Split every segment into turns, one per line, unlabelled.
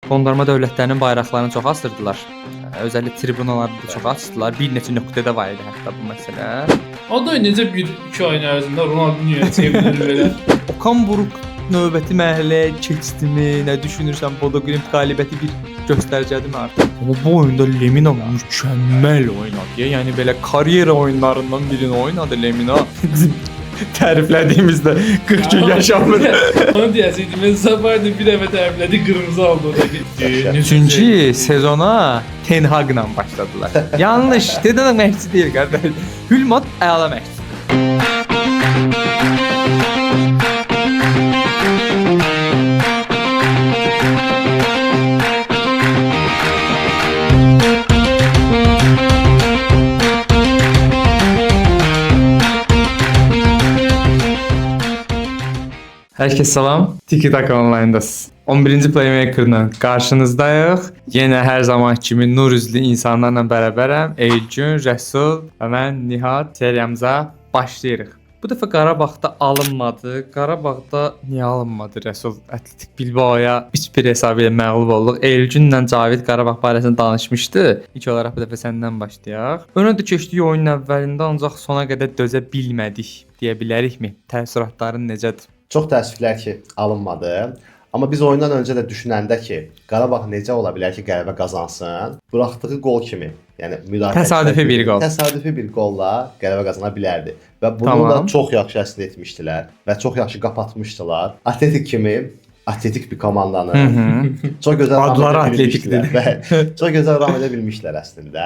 Qondarma dövlətlərinin bayraqlarını çox asırdılar. Özəlliklə tribunalarda da çox asdılar. Bir neçə nöqtədə var idi hətta bu məsələ.
O da necə 1-2 ayın ərzində Ronaldinho'ya çevrilir belə.
Okan Buruk növbəti mərhələyə keçdimi? Nə düşünürsən? Bodo Glimt qalibiyyəti bir göstəricədir mi artıq? Amma bu oyunda Lemina mükəmməl oynadı. Yəni belə karyera oyunlarından birini oynadı Lemina. Təriflədiyimizdə 40 gün yaşamır.
Onu deyəcəkdim. Mən Zabardı bir dəfə təriflədi, qırmızı aldı o da.
Çünki sezona Ten Hag'la başladılar. Yanlış. Ten Hag məşqçi deyil qardaş. Hülmat əla məşqçidir. Hər kəs salam. Tiki-taka onlayındasınız. 11-ci Playmaker-la qarşınızdayıq. Yenə hər zaman kimi nur üzlü insanlarla bərabərəm. Elgün, Rəsul və mən Nihat seriyamıza başlayırıq. Bu dəfə Qarabağda alınmadı. Qarabağda niyə alınmadı Rəsul? Atletik Bilbao'ya 3-1 hesabı ilə məğlub olduq. Elgünlə Cavid Qarabağ barəsində danışmışdı. İlk olaraq bu dəfə səndən başlayaq. Önə də keçdiyi oyunun əvvəlində ancaq sona qədər dözə bilmədik deyə bilərikmi? Təəssüratların necədir?
Çox təəssüflər ki, alınmadı. Amma biz oyundan öncə də düşünəndə ki, Qarabağ necə ola bilər ki, qələbə qazansın, buraxdığı qol kimi, yəni
təsadüfi bir qol.
Təsadüfi bir qolla qələbə qazana bilərdi və bunu da çox yaxşı əslində etmişdilər və çox yaxşı qapatmışdılar. Atletik kimi atletik bir komandanı çox gözəl
adları atletikdir.
Çox gözəl ram edə bilmişlər əslində.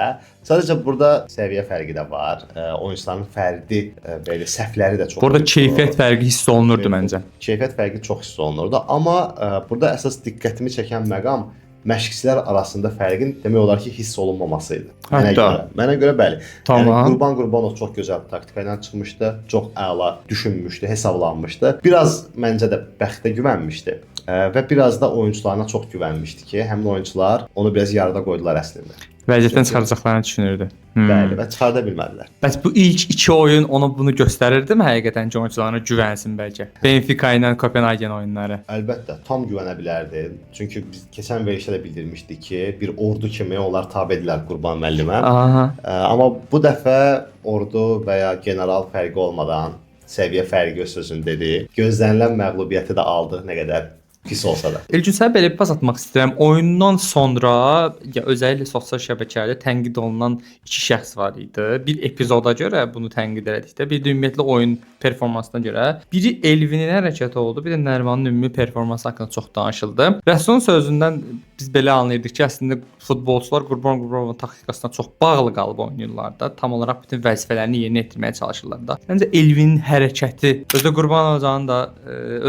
Sadəcə burada səviyyə fərqi də var. Oyunçuların fərdi belə səhvləri də çox.
Burada keyfiyyət fərqi hiss olunurdu məncə.
Keyfiyyət fərqi çox hiss olunurdu, amma burada əsas diqqətimi çəkən məqam məşqçilər arasında fərqin demək olar ki, hiss olunmaması idi. Mənə görə bəli.
Tamam.
Yəni Qurban Qurbanov çox gözəl taktika ilə çıxmışdı, çox əla düşünmüşdü, hesablanmışdı. Biraz məncə də bəxtə güvənmişdi. Və biraz da oyunçularına çox güvənmişdi ki, həmin oyunçular onu biraz yarıda qoydular əslində.
Vəziyyətdən çıxaracaqlarını düşünürdü.
Bəli, və çıxarda bilmədilər.
Bəs bu ilk 2 oyun ona bunu göstərirdimi həqiqətən ki, oyunçularına güvənsin bəlkə? Benfica ilə Kopenhagen oyunları.
Əlbəttə, tam güvənə bilərdi. Çünki biz keçən verilişdə də bildirmişdik ki, bir ordu kimi onlar tabedirlər Qurban müəllimə. Amma bu dəfə ordu və ya general fərqi olmadan səviyyə fərqi öz sözünü dedi. Gözlənilən məğlubiyyəti də aldı, nə qədər pis olsa da.
Elgün, sənə belə bir pas atmaq istəyirəm. Oyundan sonra ya özəlliklə sosial şəbəkələrdə tənqid olunan 2 şəxs var idi. Bir epizoda görə bunu tənqid elədikdə, bir də ümumiyyətlə oyun performansına görə. Biri Elvinin hərəkəti oldu, bir də Nərimanın ümumi performansı haqqında çox danışıldı. Rəsulun sözündən biz belə anlayırdıq ki, əslində futbolçular Qurban Qurbanovun taktikasına çox bağlı qalıb oynayırlar da. Tam olaraq bütün vəzifələrini yerinə yetirməyə çalışırlar da. Məncə Elvinin hərəkəti, özü Qurban Hocanın da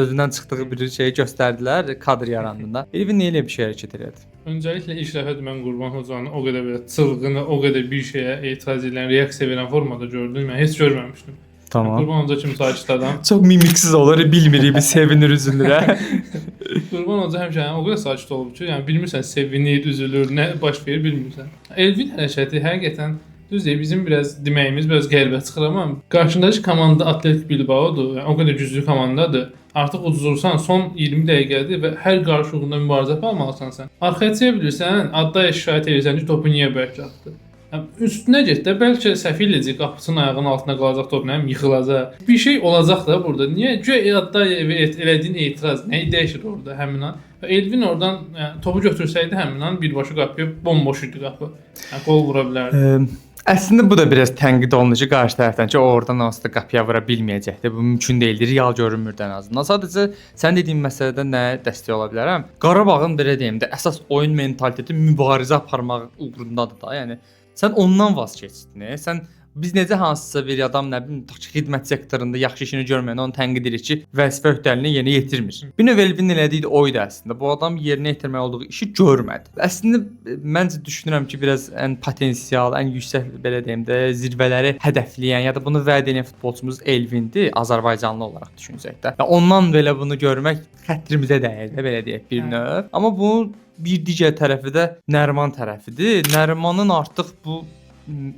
özündən çıxdığı bir şey göstərdi. Kadr yarandığında Elvin niyə elə bir şey hərəkət elədi?
Öncəliklə ilk dəfədir mən Qurban Hocanı o qədər belə çılğın, o qədər bir şeyə etiraz edən, reaksiya verən formada gördüm. Mən heç görməmişdim.
Tamam.
Qurban Hoca kimi sakit adam.
Çox mimiksiz olur, bilmirik, biz sevinir üzündə.
Qurban Hoca həmişə o qədər sakit olub ki, yəni bilmirsən sevinir, üzülür, nə baş verir bilmirsən. Elvin hərəkəti həqiqətən düzdür, bizim biraz deməyimiz biraz qəlbə çıxır, amma qarşındakı komanda Atletik Bilbao'dur. Yəni o qədər güclü komandadır. Artıq uduzursan, son 20 dəqiqədir və hər qarşılığında mübarizə aparmalısan sən. Arxaya çevirə bilirsən, adda şikayət edirsən ki, topu niyə bərk atdı? Yəni üstünə get də, bəlkə səhv eləyəcək, qapısının ayağının altına qalacaq top, nə yıxılacaq. Bir şey olacaq da burada. Niyə adda elədiyin etiraz nəyi dəyişir orada həmin an? Və Elvin oradan yəni, topu götürsəydi həmin an birbaşa qapıya bomboş idi qapı. Yəni qol vura bilərdi.
Əslində bu da biraz tənqid olunur ki, qarşı tərəfdən ki, o oradan aslında qapıya vura bilməyəcəkdi. Bu mümkün deyildi, real görünmürdü ən azından. Sadəcə sən dediyin məsələdə nə dəstək ola bilərəm? Qarabağın belə deyim də əsas oyun mentaliteti mübarizə aparmaq uğrundadır da. Yəni sən ondan vaz keçdin. Sən biz necə hansısa bir adam nə bilim xidmət sektorunda yaxşı işini görməyən onu tənqid edirik ki, vəzifə öhdəliyini yerinə yetirmir. Bir növ Elvin elədiyi o idi əslində. Bu adam yerinə yetirmək olduğu işi görmədi. Əslində məncə düşünürəm ki, biraz ən potensial, ən yüksək belə deyim də zirvələri hədəfləyən ya da bunu vəd edən futbolçumuz Elvindir, Azərbaycanlı olaraq düşünsək də. Və ondan belə bunu görmək xətrimizə dəyir də belə deyək bir növ. Amma bu bir digər tərəfi də Nəriman tərəfidir. Nərimanın artıq bu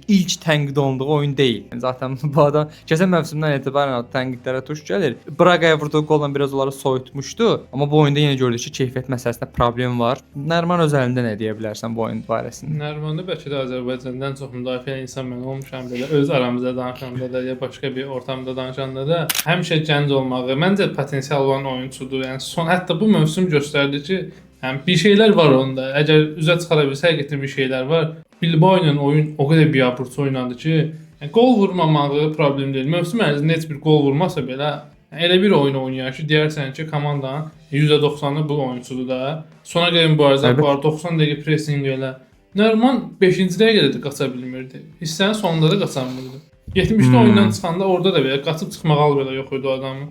ilk tənqid olunduğu oyun deyil. Yəni zaten bu adam keçən mövsümdən etibarən tənqidlərə tuş gəlir. Braqaya vurduğu qolla biraz onları soyutmuşdu, amma bu oyunda yenə gördük ki, keyfiyyət məsələsində problem var. Nəriman öz əlində nə deyə bilərsən bu oyun barəsində?
Nəriman'da bəlkə də Azərbaycandan çox müdafiə insan mən olmuşam belə öz aramızda danışanda da ya başqa bir ortamda danışanda da həmişə gənc olmağı, məncə potensial olan oyunçudur. Yəni son hətta bu mövsüm göstərdi ki, yəni bir şeylər var onda. Əgər üzə çıxara bilsə, həqiqətən bir şeylər var. Bilbao ilə oyun o qədər biabırçı oynadı ki, yəni qol vurmamağı problem deyil. Mövsüm ərzində heç bir qol vurmasa belə, yəni elə bir oyun oynayır ki, deyərsən ki, komandanın %90'ı bu oyunçudur da. Sona gələn mübarizə var, 90 dəqiqə pressing elə. Nəriman 5-ci dəqiqədə də qaça bilmirdi. Hissənin sonunda da qaçamırdı. 70-də oyundan çıxanda orada da belə qaçıb çıxmağa belə yox idi o adamın.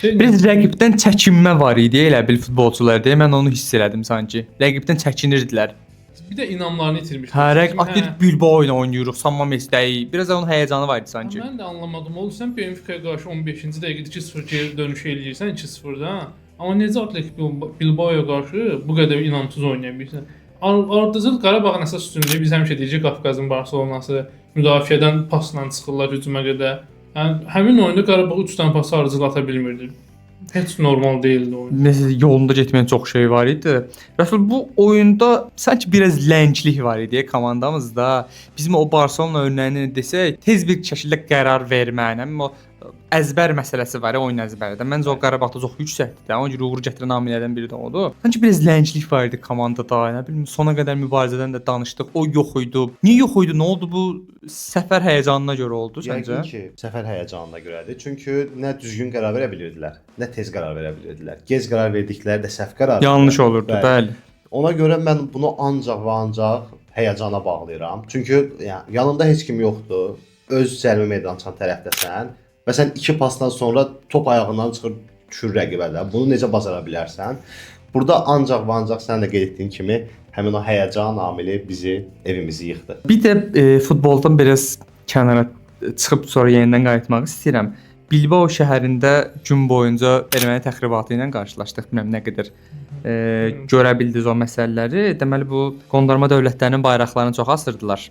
Biraz rəqibdən çəkinmə var idi elə bil futbolçularda. Mən onu hiss elədim sanki. Rəqibdən çəkinirdilər.
Bir də inamlarını itirmişlər.
Hə, rəqib Bilbao ilə oynayırıq, San Mamesdəyi. Biraz da onun həyəcanı var idi sanki.
Mən də anlamadım. Oldu sən Benfica'ya qarşı 15-ci dəqiqədə 2-0 geri dönüş eləyirsən 2-0-da. Amma necə Atletico Bilbao'ya qarşı bu qədər inamsız oynaya bilirsən? Ardıcıl Qarabağın əsas üstünlüyü biz həmişə deyirik Qafqazın Barselonası, müdafiədən pasla çıxırlar hücuma qədər. Yəni həmin oyunda Qarabağ 3 dənə pas ardıcıl ata bilmirdi. Heç normal deyildi oyun.
Nəsə yolunda getməyən çox şey var idi. Rəsul bu oyunda sanki biraz lənglik var idi komandamızda. Bizim o Barselona örnəyini desək, tez bir şəkildə qərar verməyən, o əzbər məsələsi var oyun əzbərində. Məncə o Qarabağda çox yüksəkdir də. Ona görə uğur gətirən amillərdən biri də odur. Sanki biraz lənglik var idi komandada. Nə bilim, sona qədər mübarizədən də danışdıq. O yox idi. Niyə yox idi? Nə oldu bu? Səfər həyəcanına görə oldu səncə?
Yəqin ki, səfər həyəcanına görədir. Çünki nə düzgün qərar verə bilirdilər, nə tez qərar verə bilirdilər. Gec qərar verdikləri də səhv qərar.
Yanlış olurdu, bəli.
Ona görə mən bunu ancaq və ancaq həyəcana bağlayıram. Çünki yəni yanında heç kim yoxdur. Öz cərimə meydançanın tərəfdəsən və sən 2 pasdan sonra top ayağından çıxır düşür rəqibə də. Bunu necə bacara bilərsən? Burada ancaq və ancaq sən də qeyd etdiyin kimi həmin o həyəcan amili bizi, evimizi yıxdı.
Bir də futboldan biraz kənara çıxıb sonra yenidən qayıtmaq istəyirəm. Bilbao şəhərində gün boyunca erməni təxribatı ilə qarşılaşdıq. Bilmirəm nə qədər görə bildiniz o məsələləri. Deməli bu qondarma dövlətlərinin bayraqlarını çox asırdılar.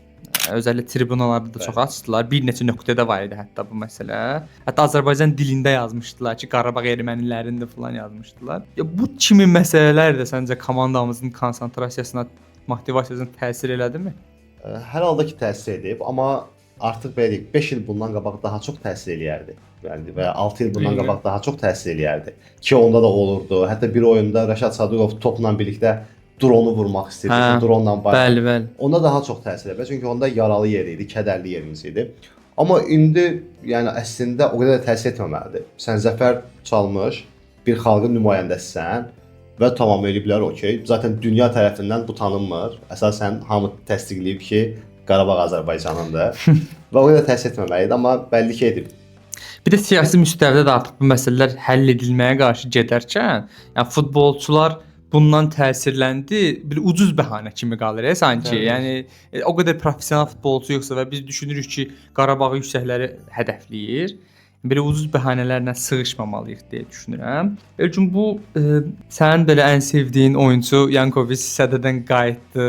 Özəlliklə tribunalarda da çox açdılar. Bir neçə nöqtədə var idi hətta bu məsələ. Hətta Azərbaycan dilində yazmışdılar ki, Qarabağ ermənilərində falan yazmışdılar. Ya bu kimi məsələlər də səncə komandamızın konsentrasiyasına, motivasiyasına təsir elədimi?
Hər halda ki təsir edib, amma artıq belə deyək, 5 il bundan qabaq daha çox təsir eləyərdi. Yəni və 6 il bundan qabaq daha çox təsir eləyərdi. Ki onda da olurdu. Hətta bir oyunda Rəşad Sadıqov topla birlikdə dronu vurmaq istəyirdi, dronla
Bəli, bəli.
Onda daha çox təsir edir. Çünki onda yaralı yer idi, kədərli yerimiz idi. Amma indi yəni əslində o qədər də təsir etməməlidir. Sən zəfər çalmış bir xalqın nümayəndəsisən və tamam eliblər, okey. Zaten dünya tərəfindən bu tanınmır. Əsasən hamı təsdiqləyib ki, Qarabağ Azərbaycanındır. Və o qədər təsir etməməlidir, amma bəlli ki edib.
Bir də siyasi müstəvidə də artıq bu məsələlər həll edilməyə qarşı gedərkən, yəni futbolçular bundan təsirləndi, bir ucuz bəhanə kimi qalır sanki. Yəni o qədər professional futbolçu yoxsa və biz düşünürük ki, Qarabağ yüksəkləri hədəfləyir. Belə ucuz bəhanələrlə sığışmamalıyıq deyə düşünürəm. Çünki bu sənin belə ən sevdiyin oyunçu Yankovic səddədən qayıtdı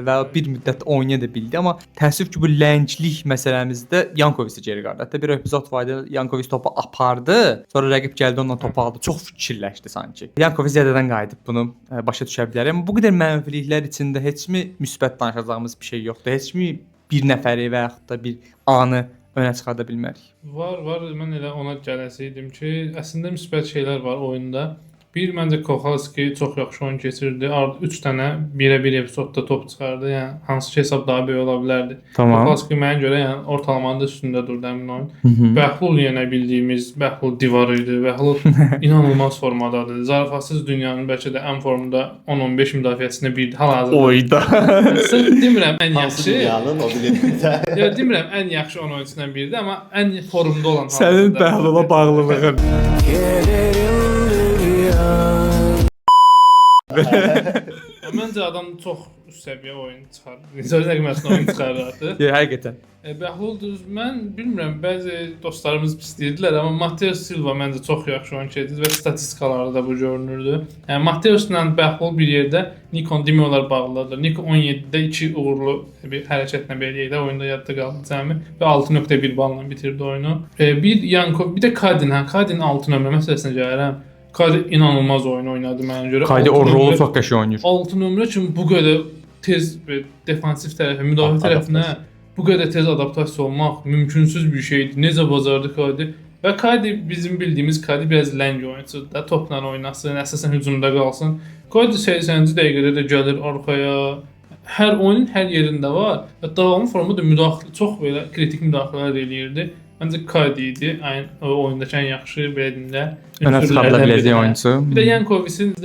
və bir müddət oynaya da bildi, amma təəssüf ki bu lənglik məsələmizdə Yankovic geri qaldı. Hətta bir epizod var idi, Yankovic topu apardı, sonra rəqib gəldi ondan topu aldı. Çox fikirləşdi sanki. Yankovic səddədən qayıdıb, bunu başa düşə bilərəm. Bu qədər mənfiliklər içində heçmi müsbət danışacağımız bir şey yoxdur. Heçmi bir nəfəri və yaxud da bir anı önə çıxarda bilmərik.
Var. Mən elə ona gələcəydim ki, əslində müsbət şeylər var oyunda. Bir məncə Kohalski çox yaxşı oyun keçirdi. 3 dənə birə-bir epizodda top çıxardı. Yəni hansı ki hesab daha böyük ola bilərdi.
Tamam.
Kohalski mənə görə yəni ortalamanın da üstündə durdu həmin oyun. Bəhlul yenə bildiyimiz Bəhlul divar idi. Bəhlul inanılmaz formadadır. Zarafatsız dünyanın bəlkə də ən formda 10-15 müdafiəçisində bir hal-hazırda.
Oyda.
Sırf demirəm ən yaxşı.
Dünyanın o bilirdə.
Ya demirəm ən yaxşı 10 oyunçusundan biridir, amma ən formda olan
Sənin Bəhlula bağlılığın.
Məncə adam çox üst səviyyə oyun çıxarır. İnsan nəğməsində oyun çıxarır artıq.
Həqiqətən.
Bəhluldur. Mən bilmirəm, bəzi dostlarımız pis deyirdilər, amma Mateus Silva məncə çox yaxşı oyunçudur və statistikaları da bu görünürdü. Yəni Mateusla Bəhlul bir yerdə Nikon demək olar bağlılar. Nikon 17-də 2 uğurlu bir hərəkətlə belə də oyunda yadda qaldı cəmi və 6.1 balla bitirdi oyunu. Bir Yankov, bir də Kadin, Kadin 6 nömrə məsələsinə gəlirəm. Kadi inanılmaz oyun oynadı mənə görə.
Kadi o rolu çox qəşəng oynayır.
6 nömrə kimi bu qədər tez və defansif tərəfə, müdafiə tərəfinə bu qədər tez adaptasiya olmaq mümkünsüz bir şeydir. Necə bacardı Kadi? Və Kadi bizim bildiyimiz Kadi biraz ləng oyunçudur da, topla oynasın, əsasən hücumda qalsın. Kadi 80-ci dəqiqədə də gəlir arxaya. Hər oyunun hər yerində var. Və davamlı formada müdaxilə, çox belə kritik müdaxilələr eləyirdi. Məncə Kadi idi, oyundakı ən yaxşı belə dinlə.
Önə çıxarıla biləcək oyunçu.
Bir də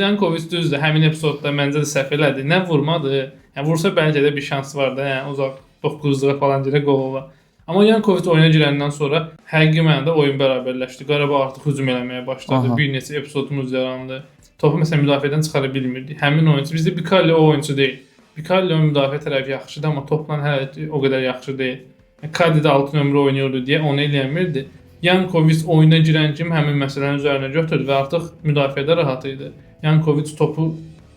Yankovic düzdür, həmin epizodda məncə də səhv elədi. Nə vurmadı? Yəni vursa bəlkə də bir şans vardı. Yəni uzaq 9-luğa falan girə qol olar. Amma Yankovic oyuna girəndən sonra həqiqi mənada oyun bərabərləşdi. Qarabağ artıq hücum eləməyə başladı. Bir neçə epizodumuz yarandı. Topu məsələn müdafiədən çıxara bilmirdi. Həmin oyunçu bizdə Bikali o oyunçu deyil. Bikali müdafiə tərəfi yaxşıdır, amma topla hələ o qədər yaxşı deyil. Kadi də 6 nömrə oynuyordu deyə onu eləmirdi. Yankovic oyuna girən kimi həmin məsələnin üzərinə götürdü və artıq müdafiədə rahat idi. Yankovic topu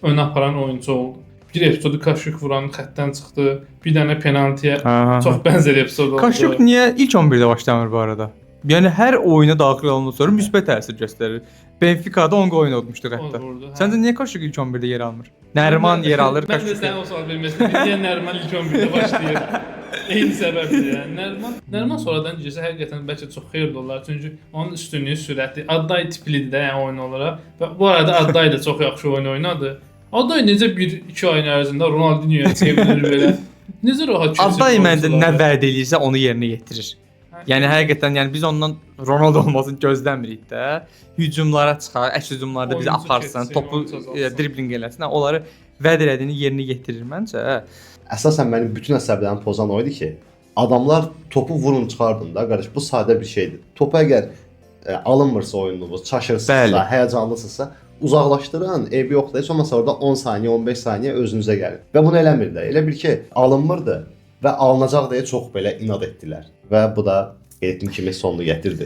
önə aparan oyunçu oldu. Bir epizodu Kaşuk vuran xəttdən çıxdı. Bir dənə penaltiyə çox bənzər epizod oldu.
Kaşuk niyə ilk 11-də başlamır bu arada? Yəni hər oyuna daxil olundan sonra müsbət təsir göstərir. Benfica'da 10 gol oynamışdı hətta. Səncə niyə Kaşuk ilk 11-də yer almır? Nəriman yer alır,
Kaşuk. Mən də sənə o sual verməsin. Niyə Nəriman ilk 11-də başlayır? Eyni səbəbdir yəni. Nəriman sonradan girsə həqiqətən bəlkə çox xeyirli olar. Çünki onun üstünlüyü, sürəti, Adday tiplidir də yəni oyun olaraq. Və bu arada Adday da çox yaxşı oyun oynadı. Adday necə 1-2 ayın ərzində Ronaldinho'ya çevrilir belə. Necə rahat keçir.
Adday məndə nə vəd eləyirsə onu yerinə yetirir. Yəni həqiqətən yəni biz ondan Ronaldo olmasını gözləmirik də. Hücumlara çıxar, əks hücumlarda bizi aparsın, topu dribling eləsin. Onları vəd elədiyini yerinə yetirir məncə.
Əsasən mənim bütün əsəblərimi pozan o idi ki, adamlar topu vurun çıxardın da, qardaş, bu sadə bir şeydir. Topu əgər alınmırsa oyununuz, çaşırsınızsa, həyəcanlısınızsa, uzaqlaşdırın, eybi yoxdur. Heç olmasa orada 10 saniyə, 15 saniyə özünüzə gəlin. Və bunu eləmir də. Elə bil ki, alınmırdı və alınacaq deyə çox belə inad etdilər. Və bu da etdiyim kimi sonunu gətirdi.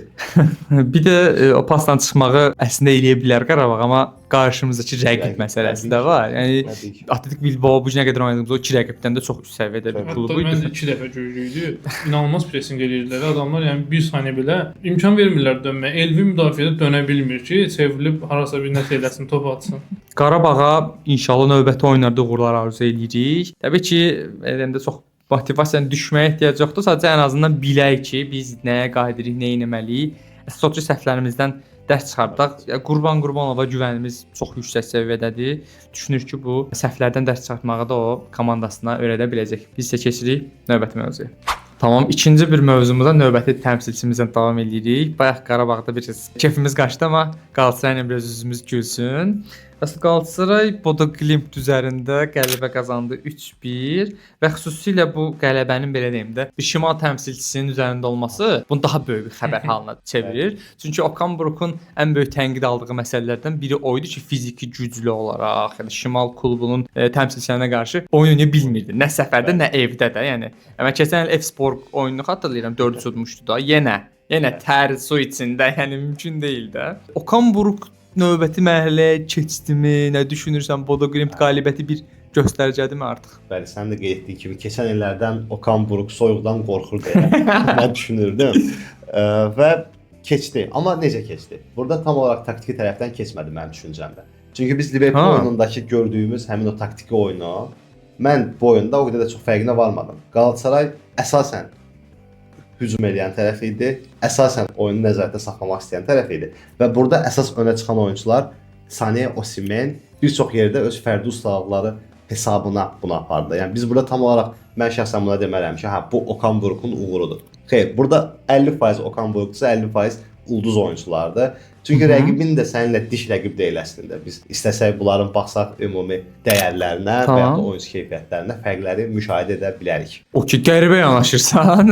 Bir də o pasdan çıxmağı əslində eləyə bilər Qarabağ, amma qarşımızdakı rəqib məsələsi də var. Yəni Atletik Bilbao bu günə qədər oynadığımız o 2 rəqibdən də çox üst səviyyədə bir klub idi.
Məncə 2 dəfə güclüydü. İnanılmaz pressing eləyirdilər adamlar. Yəni 1 saniyə belə imkan vermirlər dönməyə. Elvi müdafiədə dönə bilmir ki, çevrilib harasa bir nəsə eləsin, top atsın.
Qarabağa inşallah növbəti oyunlarda uğurlar arzu edirik. Təbii ki, eləndə çox motivasiyanın düşməyə ehtiyac yoxdur. Sadəcə ən azından bilək ki, biz nəyə qadirik, nə etməliyik. Əsasçı səhvlərimizdən dərs çıxardaq. Qurbanova güvənimiz çox yüksək səviyyədədir. Düşünür ki, bu səhvlərdən dərs çıxartmağı da o komandasına öyrədə biləcək. Biz isə keçirik növbəti mövzuya. Tamam, ikinci bir mövzumuza növbəti təmsilçimizlə davam edirik. Bayaq Qarabağda biraz keyfimiz qaçdı, amma Qalatasarayla biraz üzümüz gülsün. Əsas Galatasaray Bodo Glimt üzərində qələbə qazandı 3-1 və xüsusilə bu qələbənin belə deyim də bir şimal təmsilçisinin üzərində olması bunu daha böyük bir xəbər halına çevirir. Çünki Okan Buruk'un ən böyük tənqid aldığı məsələlərdən biri o idi ki, fiziki güclü olaraq, yəni şimal klubunun təmsilçilərinə qarşı oyun oynaya bilmirdi. Nə səfərdə, nə evdə də. Yəni mən keçən il F-Spor oyununu xatırlayıram, 4 udmuşdu da. Yenə tər su içində, yəni mümkün deyil də. Okan Buruk növbəti mərhələyə keçdimi? Nə düşünürsən? Bodo Glimt qalibiyyəti bir göstəricədirmi artıq?
Bəli, sən də qeyd etdiyin kimi keçən illərdən Okan Buruk soyuqdan qorxur deyə mən düşünürdüm. Və keçdi. Amma necə keçdi? Burada tam olaraq taktiki tərəfdən keçmədi mənim düşüncəmdə. Çünki biz Liverpool oyunundakı gördüyümüz həmin o taktiki oyunu mən bu oyunda o qədər də çox fərqinə varmadım. Galatasaray əsasən hücum edən tərəf idi. Əsasən oyunu nəzarətdə saxlamaq istəyən tərəf idi. Və burada əsas önə çıxan oyunçular Sané, Osimhen bir çox yerdə öz fərdi ustalıqları hesabına bunu apardı. Yəni biz burada tam olaraq mən şəxsən buna demərəm ki, bu Okan Buruk'un uğurudur. Xeyr, burada 50% Okan Buruk'sa 50% ulduz oyunçulardır. Çünki rəqibin də səninlə diş rəqib deyil əslində. Biz istəsək bunların baxsaq ümumi dəyərlərinə və ya da oyunçu keyfiyyətlərinə fərqləri müşahidə edə bilərik.
O ki qəribə yanaşırsan,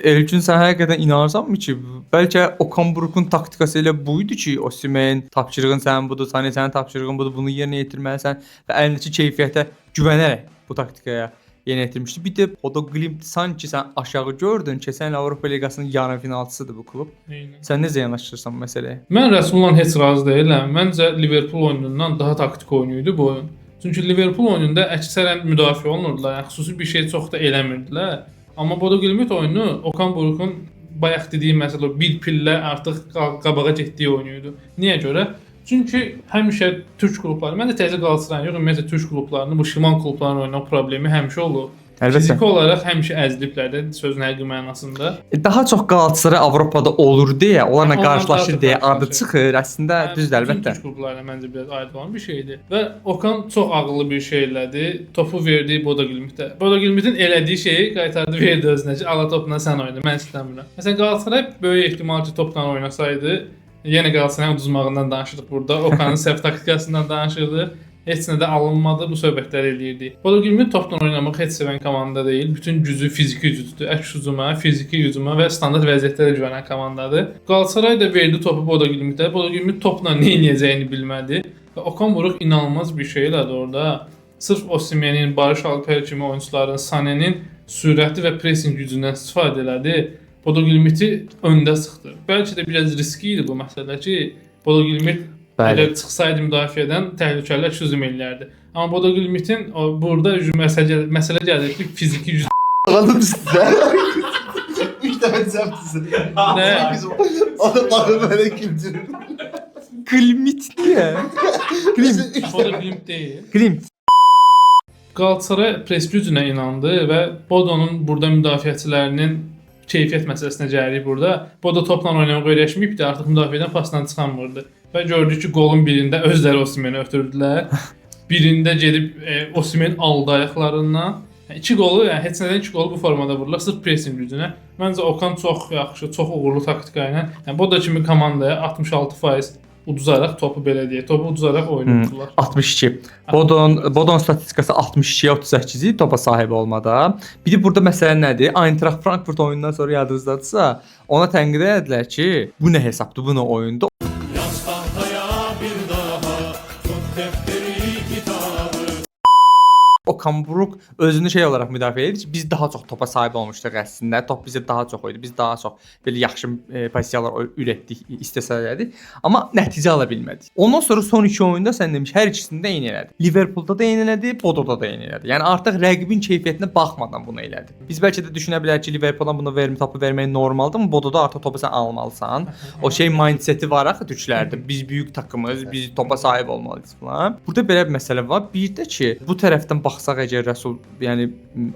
Elçin sən həqiqətən inanırsanmı ki, bəlkə Okan Buruk'un taktikası elə buydu ki, Osimhen tapşırığın sənin budur, sənin tapşırığın budur, bunu yerinə yetirməlisən və əlindəki keyfiyyətə güvənərək bu taktikaya yerinə yetirmişdi. Bir də Bodo Glimt sanki sən aşağı gördün ki, sən Avropa Liqasının yarı finalçısıdır bu klub.
Eynən.
Sən necə yanaşırsan bu məsələyə?
Mən Rəsulla heç razı deyiləm. Məncə Liverpool oyunundan daha taktik oyunu bu oyun. Çünki Liverpool oyununda əksərən müdafiə olunurdular. Yəni xüsusi bir şey çox da eləmirdilər. Amma Bodo Glimt oyunu Okan Buruk'un bayaq dediyim məsələ bir pillə artıq qabağa getdiyi oyun idi. Niyə görə? Çünki həmişə türk klubları, mən də təzə Qalatasaray yox, ümumiyyətlə türk klublarının bu şimal klublarının oynamaq problemi həmişə olub.
Əlbəttə.
Fiziki olaraq həmişə əziliblər də sözün həqiqi mənasında.
Daha çox Qalatasaray Avropada olur deyə, onlarla
Ondan
qarşılaşır
daha
deyə
çox
adı çıxır. Əslində düzdür əlbəttə.
Türk klublarına məncə biraz aid olan bir şeydir. Və Okan çox ağıllı bir şey elədi. Topu verdi Bodo Glimtə. Bodo Glimtin elədiyi şeyi qaytardı, verdi özünə ki, ala topla sən oyna, mən istəmirəm. Məsələn Qalatasaray böyük ehtimal ki, topla oynasaydı, yenə Qalatasarayın uduzmağından danışırdıq burada. Okanın səhv taktikasından danışırdıq. Heç nə də alınmadı, bu söhbətləri eləyirdi. Bodo Glimt topla oynamaq heç sevən komanda deyil. Bütün gücü fiziki gücdür. Əks hücuma, fiziki hücuma və standart vəziyyətlərə güvənən komandadır. Qalatasaray da verdi topu Bodo Glimtə. Bodo Glimt topla nə edəcəyini bilmədi və Okan Buruk inanılmaz bir şey elədi orada. Sırf Osimhen'in, Barış Alper kimi oyunçuların, Sané'nin sürəti və pressing gücündən istifadə elədi. Bodo Glimt'i öndə sıxdı. Bəlkə də biraz riskli idi bu məsələ ki, Bodo Glimt əgər çıxsaydı müdafiədən təhlükələr hücum eləyərdi. Amma Bodo Glimt'in burada məsələ gəlir ki, fiziki güc.
Anladım sizə. 3 dəfə düzəltdiniz.
Nə?
O da baxın mənə kültürü.
Glimt deyə.
Bodo Glimt deyil.
Glimt.
Qalatasaray pres gücünə inandı və Bodo'nun burada müdafiəçilərinin keyfiyyət məsələsinə gəlirik burada. Bodo topla oynamağa öyrəşməyib də artıq müdafiədən pasdan çıxamırdı. Və gördük ki, qolun birində özləri Osimheni ötürdülər. Birində gedib Osimhen aldı ayaqlarından. İki qolu, yəni heç nədən iki qolu bu formada vururlar sırf pressing gücünə. Məncə Okan çox yaxşı, çox uğurlu taktika ilə, yəni Bodo kimi komandaya 66% uduzaraq topu belə deyək, topu uduzaraq oynayırdılar.
62. Bodon statistikası 62-yə 38-i topa sahib olmada. Bir də burada məsələ nədir? Eintracht Frankfurt oyunundan sonra yadınızdadırsa, ona tənqid etdilər ki, bu nə hesabdır, bu nə oyundur? Okan Buruk özünü şey olaraq müdafiə edir ki, biz daha çox topa sahib olmuşduq əslində. Top bizə daha çox idi. Biz daha çox belə yaxşı pozisiyalar ürətdik, istəsələrdik, amma nəticə ala bilmədik. Ondan sonra son 2 oyunda sən demiş, hər ikisində də eyni elədi. Liverpoolda da eyni elədi, Bodo'da da eyni elədi. Yəni artıq rəqibin keyfiyyətinə baxmadan bunu elədi. Biz bəlkə də düşünə bilərik ki, Liverpooldan bunu topu vermək normaldır, amma Bodo'da artıq topu sən almalısan. O şey mindseti var axı türklərdə. Biz böyük takımız, biz topa sahib olmalıyıq falan. Burada belə bir məsələ var. Bir də ki, bu tərəfdən baxsaq əgər Rəsul, yəni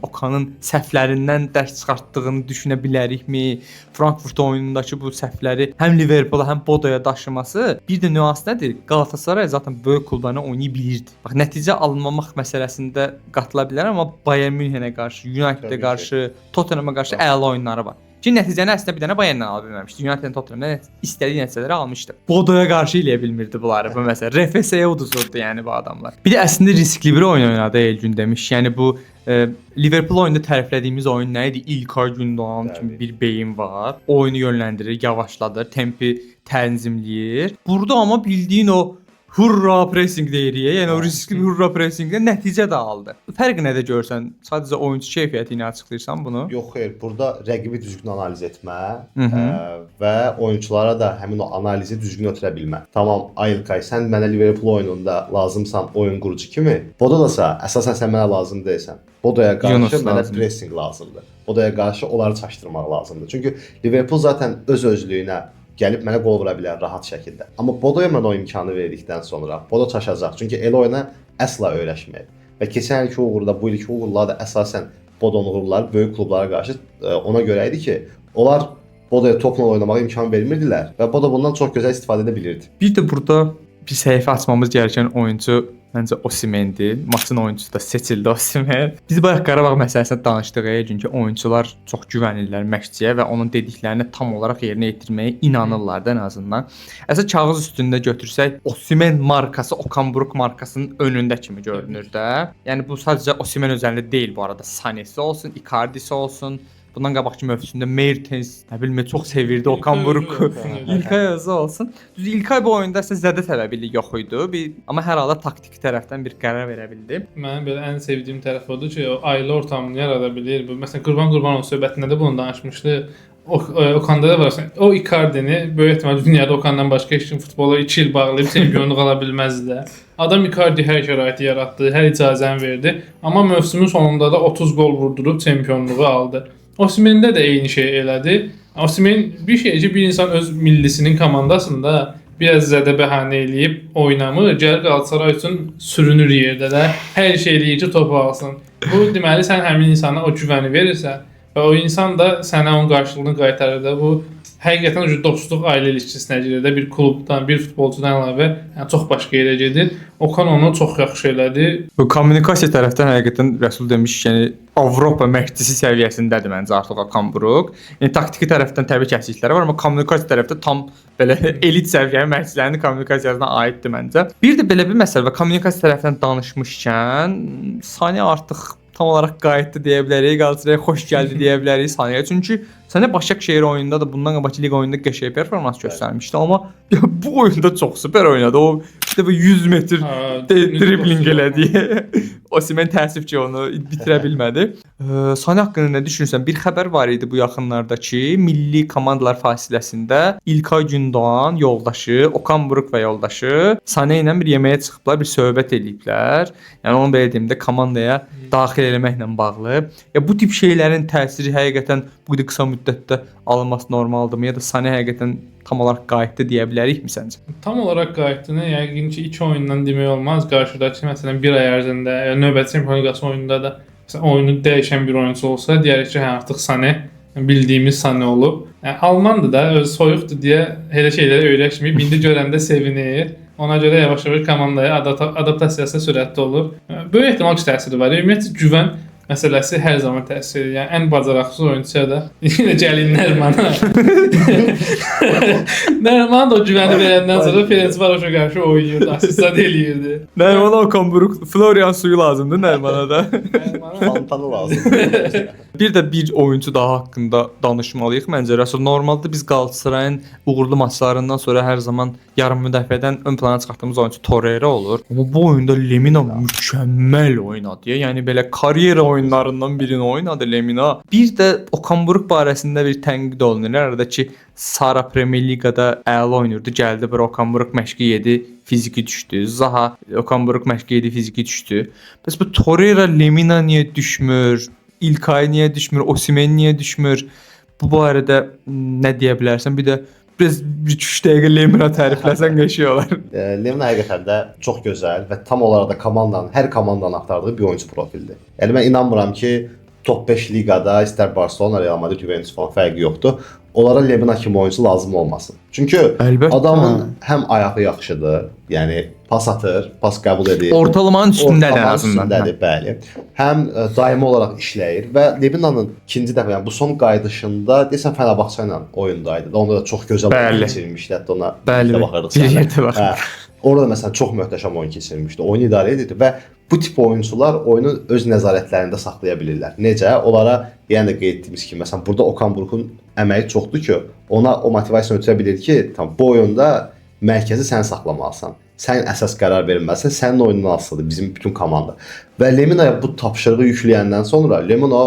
Okanın səhvlərindən dərs çıxartdığını düşünə bilərikmi? Frankfurt oyunundakı bu səhvləri həm Liverpoola, həm Bodo'ya daşıması. Bir də nüans nədir? Galatasaray zaten böyük klublarına oynaya bilirdi. Bax, nəticə alınmamaq məsələsində qatıla bilər, amma Bayern Münchenə qarşı, United'a qarşı, Tottenham'a qarşı əla oyunları var. Ki nəticəni əslində bir dənə Bayernlə ala bilməmişdi. United'in Tottenham'dan istədiyi nəticələri almışdı. Bodo'ya qarşı eləyə bilmirdi bunları bu məsələ. RFS-yə uduzurdu yəni bu adamlar. Bir də əslində riskli bir oyun oynadı Elgün demiş. Yəni bu Liverpool oyunda tərəflədiyimiz oyun nə idi? İlkay Gündoğan kimi bir beyin var. Oyunu yönləndirir, yavaşladır, tempi tənzimləyir. Burada amma bildiyin o hurra pressing deyirik. Yəni o riskli bir hurra pressinglə nəticə də aldı. Fərqi nədə görsən? Sadəcə oyunçu keyfiyyəti ilə açıqlayırsan bunu?
Yox, xeyr. Burada rəqibi düzgün analiz etmə və oyunçulara da həmin o analizi düzgün ötürə bilmə. Tamam, İlkay, sən mənə Liverpool oyununda lazımsan oyun qurucu kimi. Bodo da əsasən sən mənə lazım deyilsən. Bodo'ya qarşı mənə pressing lazımdır. Bodo'ya qarşı onları çaşdırmaq lazımdır. Çünki Liverpool zaten öz-özlüyünə gəlib mənə qol vura bilər rahat şəkildə. Amma Bodo'ya mən o imkanı verdikdən sonra Bodo çaşacaq. Çünki el oyuna əsla öyrəşməyib. Və keçən ilki uğurda, bu ilki uğurlar da əsasən Bodo'nun uğurları böyük klublara qarşı ona görə idi ki, onlar Bodo'ya topla oynamağa imkan vermirdilər və Bodo bundan çox gözəl istifadə edə bilirdi.
Bir də burada bir səhifə açmamız gərəkən oyuncu Məncə Osimhendir. Maçın oyunçusu da seçildi Osimhen. Biz bayaq Qarabağ məsələsində danışdıq, çünki oyunçular çox güvənirlər məşqçiyə və onun dediklərini tam olaraq yerinə yetirməyə inanırlar da ən azından. Əslində kağız üstündə götürsək, Osimhen markası Okan Buruk markasının önündə kimi görünür də. Yəni bu sadəcə Osimhen özəlində deyil bu arada. Sanesi olsun, Icardi'si olsun. Bundan qabaqki mövsümdə Mertens, nə bilim, çox sevirdi Okan Buruk. İlkay özü olsun. Düz İlkay bu oyunda əslində zədə səbəbiyle yox idi. Amma hər halda taktiki tərəfdən bir qərar verə bildi.
Mənim belə ən sevdiyim tərəf odur ki, o ailə ortamını yarada bilir. Bu məsələn Qurbanov söhbətində də bunu danışmışdı. Okanda da var. O Icardi'ni böyük ehtimal dünyada Okandan başqa heç kim futbola 2 il bağlayıb çempionluq ala bilməzdi də. Adam Icardi hər şəraiti yaratdı, hər icazəni verdi. Amma mövsümün sonunda da 30 gol vurdurub çempionluğu aldı. Osimhen'də də eyni şey elədi. Osimhen bir şeyci bir insan öz millisinin komandasında biraz zədə bəhanə eləyib oynamır. Gəlir Galatasaray üçün sürünür yerdə də. Hər şey eləyir ki, topu alsın. Bu deməli sən həmin insana o güvəni verirsən və o insan da sənə onun qarşılığını qaytarır da. Bu həqiqətən o dostluq ailə ilişkisinə girir də, bir klubdan, bir futbolcudan əlavə, yəni çox başqa yerə gedir. Okan onu çox yaxşı elədi.
Bu kommunikasiya tərəfdən həqiqətən Rəsul demiş, yəni Avropa məşqçisi səviyyəsindədir məncə artıq Okan Buruk. Yəni taktiki tərəfdən təbii ki, eksiklikləri var, amma kommunikasiya tərəfdə tam belə elit səviyyənin məşqçilərinin kommunikasiyasına aiddir məncə. Bir də belə bir məsələ və kommunikasiya tərəfdən danışmışkən, Sani artıq tam olaraq qayıtdı deyə bilərik, Qalatasaraya xoş gəldi deyə bilərik Saniyə. Çünki Sani Başakşehir oyununda da bundan qabaqki liqa oyununda qəşəng performans göstərmişdi, amma bu oyunda çox super oynadı. O işte 100 metr dribling elədi. Osimhen təəssüf ki, onu bitirə bilmədi. Sani haqqında nə düşünürsən? Bir xəbər var idi bu yaxınlarda ki, milli komandalar fasiləsində İlkay Gündoğan yoldaşı, Okan Buruk və yoldaşı Sani ilə bir yeməyə çıxıblar, bir söhbət eləyiblər. Yəni onu belə deyim də komandaya daxil eləməklə bağlı. Ya bu tip şeylərin təsiri həqiqətən bu qədər qısa müddətdə alınması normaldırmı, ya da Sani həqiqətən tam olaraq qayıtdı deyə bilərikmi səncə?
Tam olaraq qayıtdığını yəqin ki 2 oyundan demək olmaz. Qarşıdakı məsələn 1 ay ərzində növbəti Çempionlar Liqası oyununda da məsələn oyunu dəyişən bir oyunçu olsa, deyərik ki, artıq Sani bildiyimiz Sani olub. Yəni Almandır da, öz soyuqdur deyə elə şeyləri öyrəşməyib, indi görəndə sevinir. Ona görə yavaş-yavaş komandaya adaptasiyası sürətli olur. Böyük ehtimal ki, təsiri var. Ümumiyyətlə güvən məsələsi hər zaman təsir edir. Yəni ən bacarıqsız oyunçuya da yenə gəlin Nərmana. Nərman da o güvəni verəndən sonra Ferencvaros'a qarşı oynayırdı, assist eləyirdi.
Nərmana Okan Buruk, Florian suyu lazımdır Nərmana da.
Fantanı lazımdır.
Bir də bir oyuncu daha haqqında danışmalıyıq məncə. Rəsul, normalda biz Qalatasarayın uğurlu maçlarından sonra hər zaman yarım müdafiədən ön plana çıxartdığımız oyuncu Torreira olur. Amma bu oyunda Lemina mükəmməl oynadı. Yəni belə karyera oyunlarından birini oynadı Lemina. Bir də Okan Buruk barəsində bir tənqid olunur. Arada ki, Sara Premier Liqada əla oynayırdı. Gəldi bura Okan Buruk məşqi yedi, fiziki düşdü. Zaha Okan Buruk məşqi yedi, fiziki düşdü. Bəs bu Torreira Lemina niyə düşmür? İlkay niyə düşmür? Osimhen niyə düşmür? Bu barədə nə deyə bilərsən? Bir də biraz 3 dəqiqə Lemina tərifləsən qəşəng olar.
Lemina həqiqətən də çox gözəl və tam olaraq da hər komandanın axtardığı bir oyuncu profildir. Yəni mən inanmıram ki, top 5 liqada istər Barcelona, Real Madrid, Juventus falan fərqi yoxdur. Onlara Lemina kimi oyuncu lazım olmasın. Çünki
əlbəttə,
adamın həm ayağı yaxşıdır, yəni pas atır, pas qəbul edir.
Ortalamanın üstündədir ən azından.
Üstündədir, bəli. Həm daimi olaraq işləyir və Lemina'nın ikinci dəfə, yəni bu son qayıdışında desən Fenerbahçe ilə oyundaydı. Onda da çox gözəl oyun keçirmişdi. Hətta ona baxırdıq sənə. Orada məsələn çox möhtəşəm oyun keçirmişdi. Oyunu idarə edirdi və bu tip oyunçular oyunu öz nəzarətlərində saxlaya bilirlər. Necə? Onlara yəni də qeyd etdiyimiz kimi, məsələn burada Okan Buruk'un əməyi çoxdur ki, ona o motivasiyanı ötürə bilir ki, tam bu oyunda mərkəzi sən saxlamalısan. Sən əsas qərar verməlisən, sənin oyunun asılıdır bizim bütün komanda. Və Lemina'ya bu tapşırığı yükləyəndən sonra Lemina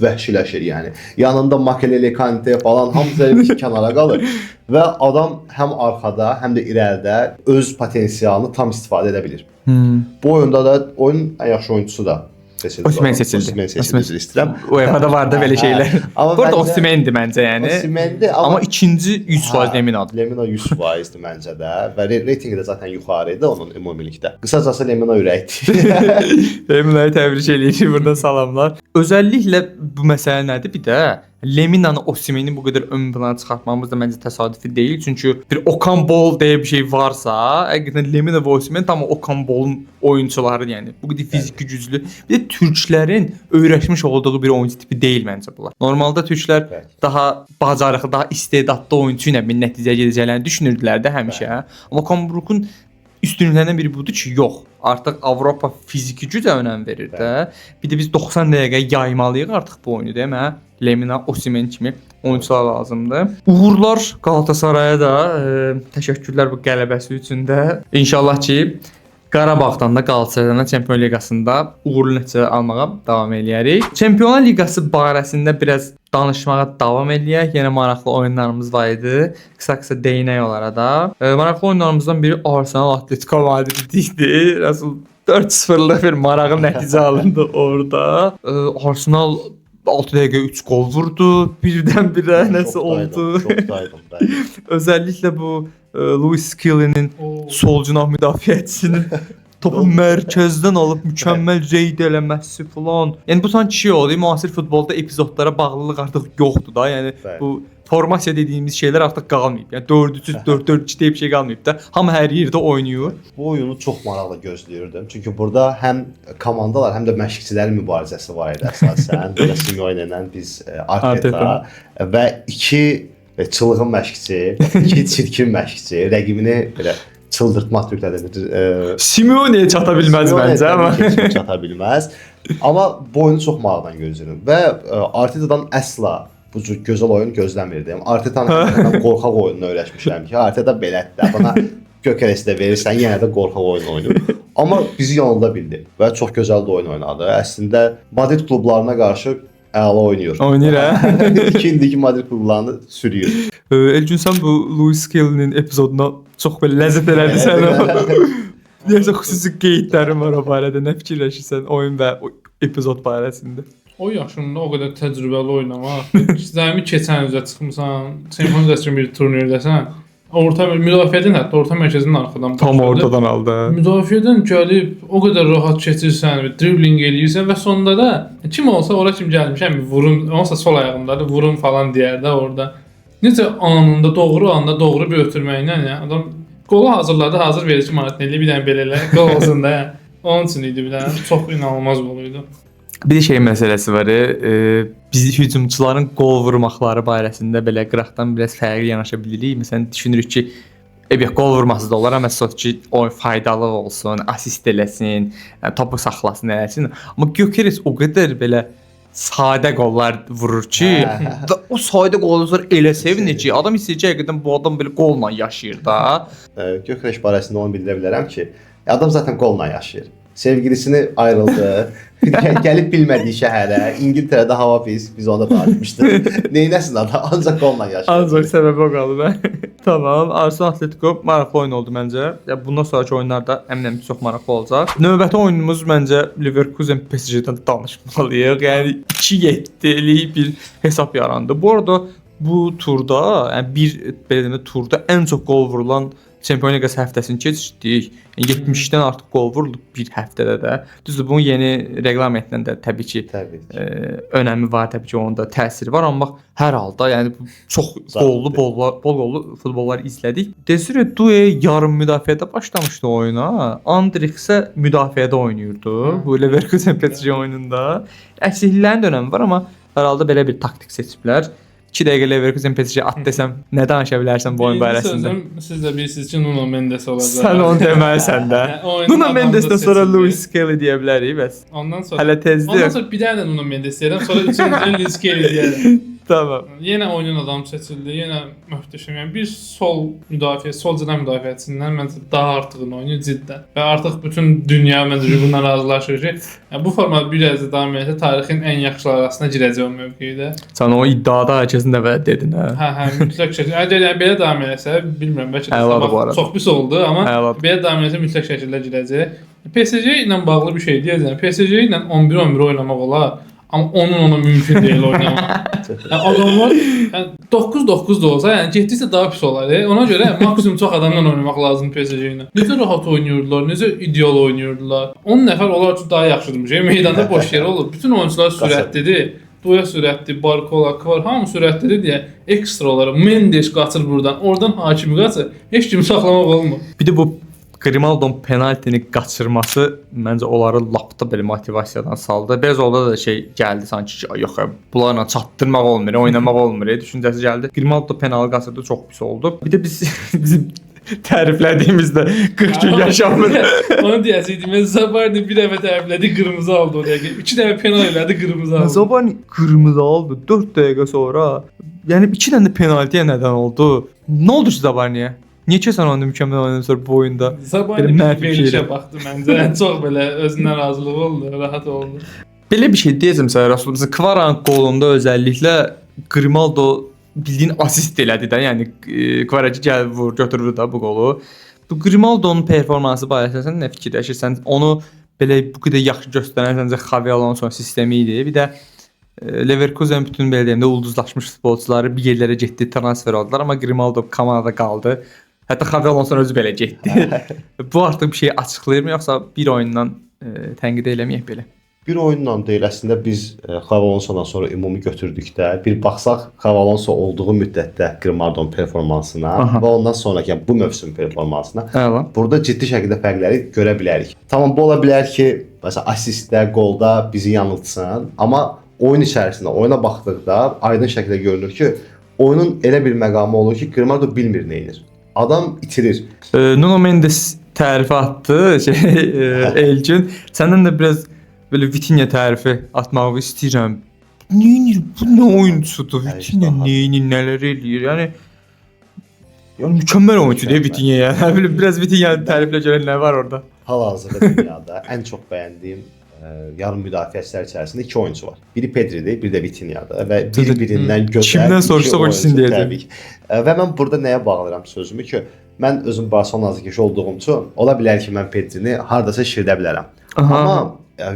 vəhşiləşir yəni. Yanında Makelele, Kante falan hamısı bir kənara qalır və adam həm arxada, həm də irəlidə öz potensialını tam istifadə edə bilir. Bu oyunda da oyunun ən yaxşı oyuncusu da
Osimhen seçildi.
Osimhen seçildi istəyirəm.
UEFA-da vardı belə şeylər. Burada Osimhendir məncə yəni.
Osimhendir,
amma ikinci 100% Leminadır.
Lemina 100%dir məncə də və reytingi də zaten yuxarı idi onun ümumilikdə. Qısacası Lemina ürəkdir.
Lemina'yı təbrik edirik, burada salamlar. Özəlliklə bu məsələ nədir? Bir də Lemina'nı, Osimhen'i bu qədər ön plana çıxartmamız da məncə təsadüfi deyil. Çünki bir Okan Bol deyə bir şey varsa, həqiqətən Lemina və Osimhen tam Okan Bolun oyunçuları, yəni bu qədər fiziki güclü. Bir də türklərin öyrəşmiş olduğu bir oyuncu tipi deyil məncə bunlar. Normalda türklər daha bacarıqlı, daha istedadlı oyunçu ilə bir nəticəyə gedəcəklərini düşünürdülər də həmişə. Amma Okan Buruk'un üstünlüklerinden biri budur ki, yox. Artıq Avropa fiziki gücə önəm verir də. Bir də biz 90 dəqiqə yaymalıyıq artıq bu oyunu, demə. Lemina, Osimhen kimi oyuncular lazımdır. Uğurlar Qalatasaraya da, təşəkkürlər bu qələbəsi üçün də. İnşallah ki, Qarabağdan da Qalatasaraydan da Çempionlar Liqasında uğurlu nəticələr almağa davam eləyərik. Çempionlar Liqası barəsində biraz danışmağa davam eləyək. Yenə maraqlı oyunlarımız var idi. Qısa-qısa deyinək onlara da. Maraqlı oyunlarımızdan biri Arsenal Atletico Madrid idi. Rəsul 4-0'lıq bir maraqlı nəticə alındı orada. Arsenal 6 dəqiqə 3 gol vurdu. Birdən-birə nəsə oldu.
Çoxdaydım ben.
Özəlliklə bu Luis Skelly'nin sol cinah müdafiəçisinin topu mərkəzdən alıb mükəmməl reyd eləməsi falan. Yəni bu sanki şey oldu. Müasir futbolda epizodlara bağlılıq artıq yoxdur da. Yəni bu formasiya dediyimiz şeylər artıq qalmayıb. Yəni 4-3-4-4-2 deyə bir şey qalmayıb da. Hamı hər yerdə oynayır.
Bu oyunu çox maraqlı gözləyirdim. Çünki burada həm komandalar, həm də məşqçilərin mübarizəsi var idi əsasən. Burada Simeone ilə biz Arteta və iki çılğın məşqçi, iki çirkin məşqçi, rəqibini belə çıldırtmaq türkləridir.
Simeone'yə çata bilməz məncə amma.
Çata bilməz. Amma bu oyunu çox maraqla gözləyirəm və Arteta'dan əsla bu cür gözəl oyun gözləmirdim. Arteta'nın qorxaq oyununu öyrəşmişəm ki, Arteta belədir. Bana Gökərəsi də verirsən, yenə də qorxaq oyun oynayır. Amma bizi yanılda bildi və çox gözəl də oyun oynadı. Əslində Madrid klublarına qarşı əla oynayır.
Oynayır hə?
İndiki Madrid klublarını sürüyor.
Elgün sən bu Luis Skelly'nin epizoduna çox belə ləzzət elədi sənə. Necə xüsusi qeydlərin var o barədə? Nə fikirləşirsən oyun və o epizod barəsində?
O yaşında o qədər təcrübəli oynamaq. Zəmi keçən üzrə çıxmısan, Çempionlar Liqası bir turnirdəsən. Orta müdafiədən, hətta orta mərkəzinin arxadan
tam ortadan aldı.
Müdafiədən gəlib o qədər rahat keçirsən, dribling eləyirsən və sonunda da kim olsa ora kim gəlmişəm vurun, olsa sol ayağındadır, vurun falan deyər də orada. Necə anında doğru anda doğru bir ötürməklə ya adam qolu hazırladı, hazır verici Martinelli bir dənə belə elə qol olsun da. Onun üçün idi bir dənə çox inanılmaz gol idi.
Bir şey məsələsi var. Biz hücumçuların qol vurmaqları barəsində belə qıraqdan biraz fərqli yanaşa bilirik. Məsələn, düşünürük ki, qol vurması da olar, amma sot ki, o faydalı olsun, assist eləsin, topu saxlasın, eləsin. Amma Gyökeres o qədər belə sadə qollar vurur ki, o sadə qollar elə sevinir ki, adam istəyir ki, həqiqətən bu adam belə qolla yaşayır da.
Gyökeres barəsində onu bildirə bilərəm ki, adam zaten qolla yaşayır. Sevgilisini ayrıldı. Gəlib bilmədiyi şəhərə, İngiltərədə hava pis, biz onda tartışmışdıq. Neynəsin adam? Ancaq qolla yaşayır.
Ancaq səbəbi o qaldı. Tamam, Arsenal Atletico maraqlı oyun oldu məncə. Ya bundan sonraki oyunlar da əminəm ki, çox maraqlı olacaq. Növbəti oyunumuz məncə Leverkusen PSG-dən danışmalıyıq. Yəni 2-7'lik bir hesab yarandı. Bu arada bu turda, yəni bir belə demək turda ən çox gol vurulan Çempionlar Liqası həftəsini keçirdik. 70-dən artıq gol vuruldu bir həftədə də. Düzdür, bunun yeni reqlamentlə də təbii ki, önəmi var, təbii ki, onun da təsiri var, amma hər halda yəni çox qollu, bol qollu futbollar izlədik. Desire Doué yarım müdafiədə başlamışdı oyuna. Andrix isə müdafiədə oynayırdı bu Leverkusen PSG oyununda. Əksikliklərin də önəmi var, amma hər halda belə bir taktik seçiblər. 2 dəqiqə Leverkusen PSG at desəm, nə danışa bilərsən bu oyun barəsində?
Siz də bilirsiniz ki, Nuno Mendes olacaq.
Sən onu deməlisən də. Nuno Mendesdən sonra Luis Skelly deyə bilərik bəs.
Ondan sonra
hələ tezdir.
Ondan sonra bir dənə də Nuno Mendes deyirəm, sonra üçüncü Luis Skelly deyirəm.
Tamam.
Yenə oyunun adamı seçildi. Yenə möhtəşəm. Yəni bir sol müdafiə, sol cinah müdafiəçisindən məncə daha artığını oynayır ciddən. Və artıq bütün dünya məncə bundan razılaşır ki, yəni bu format bir az davam etsə tarixin ən yaxşıları arasına girəcək o mövqedə.
Sən o iddiada keçən dəfə dedin hə.
Hə, mütləq şəkildə. Əgər yəni belə davam etsə, bilmirəm bəlkə də çox pis oldu, amma belə davam etsə mütləq şəkildə girəcək. PSG ilə bağlı bir şey deyəcəm. PSG ilə 11-11 oynamaq olar. Amma onun mümkün deyil oynamaq. Yəni adamlar 9-9 da olsa, yəni getdikcə daha pis olar. Ona görə maksimum çox adamla oynamaq lazımdır PSG ilə. Necə rahat oynayırdılar, necə ideal oynayırdılar. 10 nəfər onlar üçün daha yaxşıdır. Meydanda boş yer olur. Bütün oyunçular sürətlidir. Duya sürətli, Barcola, Kvar hamı sürətlidir deyə ekstra olaraq Mendes qaçır buradan, oradan Hakimi qaçır. Heç kimi saxlamaq olmur.
Bir də bu Grimaldo'nun penaltini qaçırması məncə onları lap da belə motivasiyadan saldı. Biraz orada da şey gəldi sanki ki, yox, bunlarla çatdırmaq olmur, oynamaq olmur düşüncəsi gəldi. Grimaldo penaltı qaçırdı, çox pis oldu. Bir də bizim təriflədiyimizdə 40 gün yaşamır.
Onu deyəcəkdim. Zabarni bir dəfə təriflədi, qırmızı aldı o dəqiqə. 2 dəfə penaltı elədi, qırmızı aldı.
Zabarni qırmızı aldı 4 dəqiqə sonra. Yəni 2 dənə də penaltiyə nədən oldu? Nə oldu ki Zabarniyə? Niyə ki sən onu mükəmməl oynadın bu oyunda?
Zabarni verilişə baxdı məncə. Çox belə özündən razılıq oldu, rahat oldu.
Belə bir şey deyəcəm sənə Rasul. Məsələn, Kvaran qolunda özəlliklə Grimaldo bildiyin asist elədi də. Yəni Kvaracı gəl vur, götürür də bu qolu. Bu Grimaldo'nun performansı barəsində sən nə fikirləşirsən? Onu belə bu qədər yaxşı göstərən səncə Xavi Alonso sistemi idi. Bir də Leverkusen bütün belə deyim də ulduzlaşmış futbolçuları bir yerlərə getdi, transfer oldular, amma Grimaldo komandada qaldı. Hətta Xavi Alonso özü belə getdi. Bu artıq bir şey açıqlayırmı, yoxsa bir oyundan tənqid eləməyək belə?
Bir oyundan deyil, əslində biz Xavi Alonso'dan sonra ümumi götürdükdə bir baxsaq Xavi Alonso olduğu müddətdə Grimaldo'nun performansına və ondan sonraki yəni bu mövsüm performansına burada ciddi şəkildə fərqləri görə bilərik. Tamam, bu ola bilər ki, məsələn assistdə, qolda bizi yanıltsın, amma oyun içərisində oyuna baxdıqda aydın şəkildə görünür ki, oyunun elə bir məqamı olur ki, Grimaldo bilmir nə edir. Adam itirir.
Nuno Mendes tərifi atdı, Elgin. Səndən də biraz böyle Vitinha tərifi atmağı istəyirəm. Neyinir? Bu nə oyuncusudur? Vitinha neyinir, nələr eləyir? Yəni mükəmməl oyuncudur Vitinha yəni. Böyle biraz Vitinha təriflə görən nə var orada?
Hal-hazırda dünyada ən çox bəyəndiyim yarım müdafiəçilər içərisində 2 oyuncu var. Biri Pedri'dir, biri də Vitinha'dır və bir-birindən gözəl.
Kimdən soruşsa o ikisini deyəcək.
Və mən burada nəyə bağlayıram sözümü ki, mən özüm Barcelona azıkeşi olduğum üçün ola bilər ki, mən Pedri'ni hardasa şirdə bilərəm. Amma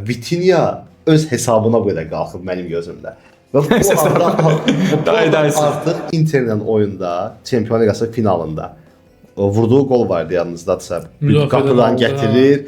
Vitinha öz hesabına bu qədər qalxıb mənim gözümdə. Və bu artıq Inter'lə oyunda Çempionlar Liqası finalında vurduğu gol vardı yalnızdadsa. Qapıdan gətirir,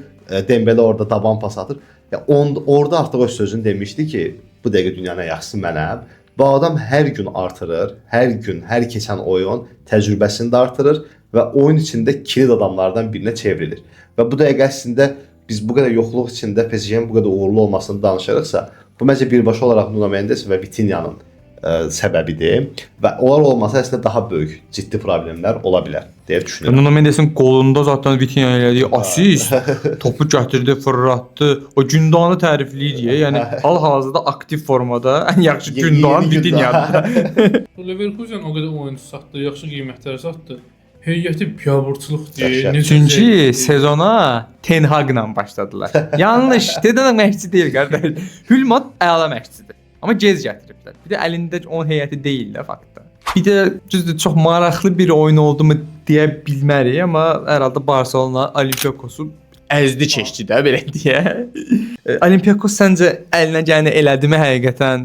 Dembele orada taban pas atır. Ya orada artıq o sözünü demişdi ki, bu dəqiqə dünyanın yaxşısı mənəm. Bu adam hər gün artırır, hər gün, hər keçən oyun təcrübəsini də artırır və oyun içində kilit adamlardan birinə çevrilir. Və bu dəqiqə əslində biz bu qədər yoxluq içində PSG-nin bu qədər uğurlu olmasını danışırıqsa, bu məncə birbaşa olaraq Nuno Mendes və Vitinha'nın səbəbidir və onlar olmasa əslində daha böyük ciddi problemlər ola bilər deyə düşünürəm.
Nuno Mendes'in qolunda zaten Vitinha elədiyi asist, topu gətirdi, fırlatdı. O Gündoğan'ı tərifləyir. Yəni hal-hazırda aktiv formada ən yaxşı Gündoğan Vitinha'dır.
Leverkusen o qədər oyuncu satdı, yaxşı qiymətlərə satdı. Heyəti biabırçılıq deyir.
Çünki sezona Ten Hag'la başladılar. Yanlış, dedən məşqçi deyil qardaş. Hülmat əla məşqçidir. Amma gec gətiriblər. Bir də əlində onun heyəti deyil də faktda. Bir də düzdür, çox maraqlı bir oyun oldu mu deyə bilmərik, amma hər halda Barcelona Olympiakosu əzdi keçdi də belə deyə. Olympiakos səncə əlinə gələni elədimi həqiqətən?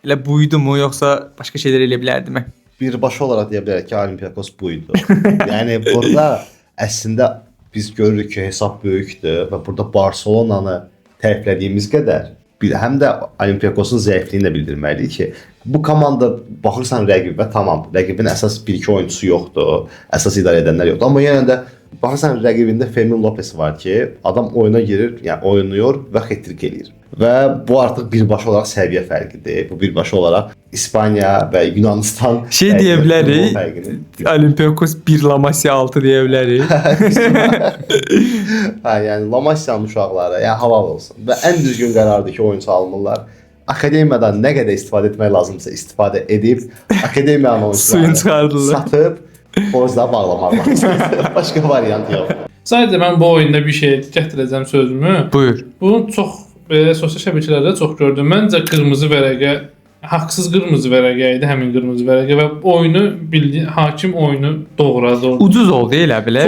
Elə buydu mu, yoxsa başqa şeylər eləyə bilərdimi?
Birbaşa olaraq deyə bilərik ki, Olympiakos buydu. Yəni burada əslində biz görürük ki, hesab böyükdür və burada Barcelona'nı təriflədiyimiz qədər həm də Olympiakosun zəifliyini də bildirməliyik ki, bu komanda baxırsan rəqibə, tamam, rəqibin əsas 1-2 oyuncusu yoxdur, əsas idarə edənlər yoxdur, amma yenə də baxırsan rəqibində Fermin Lopez var ki, adam oyuna girir, yəni oynayır və hat-trick eləyir. Və bu artıq birbaşa olaraq səviyyə fərqidir. Bu birbaşa olaraq İspaniya və Yunanistan
deyə bilərik. Olympiakos 1 La Masia 6 deyə bilərik.
Yəni La Masia'nın uşaqları, yəni halal olsun. Və ən düzgün qərardır ki, oyuncu almırlar. Akademiyadan nə qədər istifadə etmək lazımsa istifadə edib, akademiyanın oyuncularını satıb borcla bağlamaq lazımdır. Başqa variant yox.
Sadəcə mən bu oyunda bir şey gətirəcəm sözümü.
Buyur.
Bunu çox belə sosial şəbəkələrdə çox gördüm. Məncə qırmızı vərəqə, haqsız qırmızı vərəqə idi, həmin qırmızı vərəqə və oyunu bildi, hakim oyunu doğradı.
Ucuz oldu elə belə.